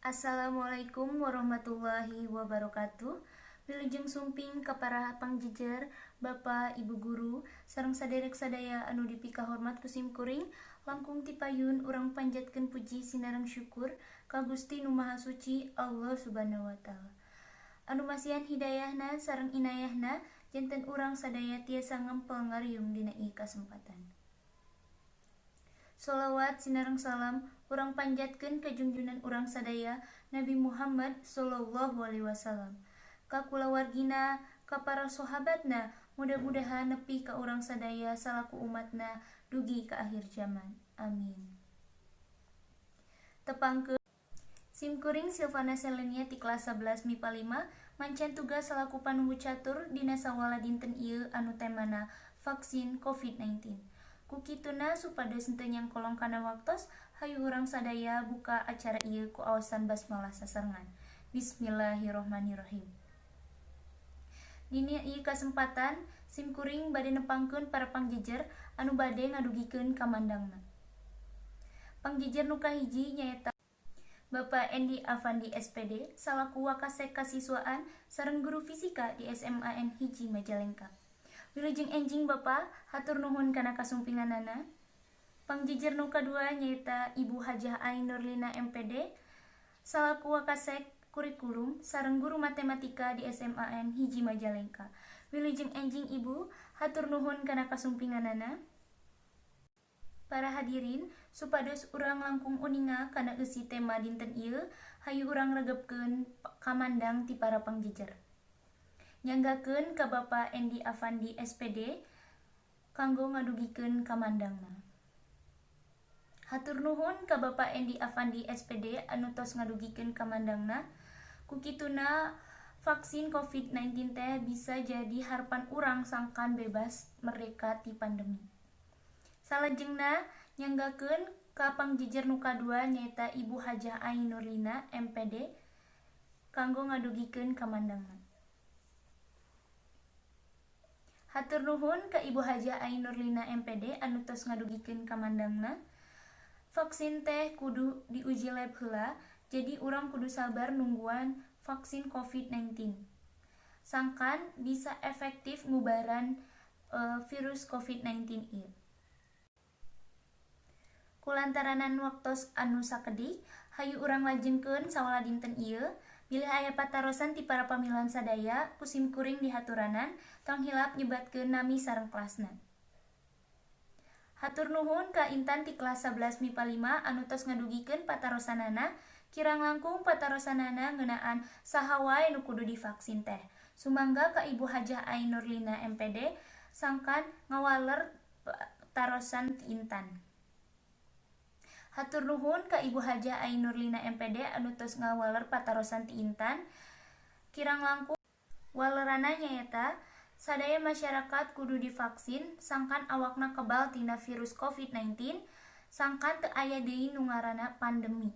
Assalamualaikum warahmatullahi wabarakatuh. Wilujeng sumping kapara pangjejer Bapak Ibu Guru sareng saderek sadaya anu dipika hormat kusim kuring langkung tipayun urang panjatkeun puji sinareng syukur ka Gusti Nu Maha Suci Allah Subhanahu wa taala. Anu masihan hidayahna sareng inayahna janten urang sadaya tiasa ngempel ngariung dina ieu kasempatan. Sholawat sinareng salam urang panjatkeun ka junjunan urang sadaya Nabi Muhammad sallallahu alaihi wasallam, ka kulawargina, ka para sahabatna, mudah-mudahan nepi ka urang sadaya salaku umatna dugi ka akhir zaman. Amin. Tepangkeun Simkuring Silvana Selenia ti kelas 11 MIPA 5 mancan tugas salaku panunggu catur dina sawala dinten ieu anu temana vaksin COVID-19. Kukituna supados henteu nyangkolong kana waktos, hayu urang sadaya buka acara ieu ku aosan basmalah sasarengan. Bismillahirrohmanirrohim. Dina ieu kasempatan simkuring bade nepangkeun para pangjejer anu bade ngadugikeun kamandangna. Pangjejer nu kahiji nyaeta Bapak Endi Afandi SPD salaku wakasek kasiswaan sareng guru fisika di SMAN hiji Majalengka. Wilujeng enjing Bapak, hatur nuhun kana kasumpinganana. Pangjejer nu kadua nyaeta Ibu Hajah Ai Nurlina MPD salaku wakasek kurikulum sareng guru matematika di SMAN hiji Majalengka. Wilujeng enjing Ibu, hatur nuhun kana kasumpinganana. Para hadirin, supados urang langkung uninga kana eusi tema dinten ieu, hayu urang regepkeun kamandang ti para pangjejer. Nyanggakeun ka Bapak Endi Afandi SPD kanggo ngadugikeun kamandangna. Hatur nuhun ka Bapak Endi Afandi SPD anu tos ngadugikeun kamandangna. Kukituna vaksin COVID-19 teh bisa jadi harapan urang sangkan bebas merdeka ti pandemi. Salajengna nyanggakeun ka pangjejer nu kadua nyaeta Ibu Hajah Ai Nurlina MPD kanggo ngadugikeun kamandangna. Hatur nuhun ka Ibu Hajah Ai Nurlina MPD anu tos ngadugikeun kamandangna. Vaksin teh kudu diuji lab heula, jadi urang kudu sabar nungguan vaksin COVID-19. Sangkan bisa efektif ngubaran virus COVID-19 ieu. Kulantaranan waktos anu sakedik, hayu urang lajengkeun sawala dinten ieu. Bilih aya patarosan ti para pamilan sadaya, kusim kuring dihaturanan, tong hilap nyebatkeun nami sareng kelasna. Hatur nuhun ka Intan ti kelas 11 MIPA 5 anu tos ngadugikeun patarosanana, kirang langkung patarosanana ngeunaan saha wae nu kudu divaksin teh. Sumangga ka Ibu Hajah Ai Nurlina MPD sangkan ngawaler patarosan ti Intan. Hatur nuhun ka Ibu Hajah Ai Nurlina MPD anu tos ngawaler patarosan ti Intan. Kirang langkung walerana nyaeta sadaya masyarakat kudu divaksin sangkan awakna kebal tina virus COVID-19 sangkan teu aya deui nu ngaranna pandemi.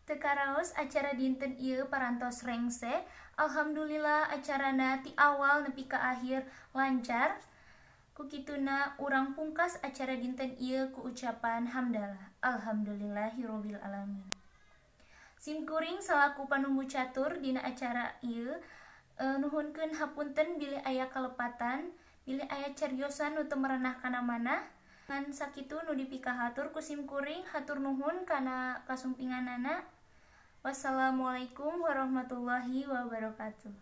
Teu karaos acara dinten ieu parantos rengse. Alhamdulillah acarana ti awal nepi ka akhir lancar. Kukituna urang pungkas acara dinten ieu ku ucapan hamdalah. Alhamdulillahirabbil alamin. Simkuring salaku panunggu catur dina acara ieu nuhunkeun hapunten bilih aya kalepatan, bilih aya cariosan nu teu merenah kana manah. Ngan sakitu nu dipika hatur ku simkuring hatur nuhun kana kasumpinganana. Wassalamualaikum warahmatullahi wabarakatuh.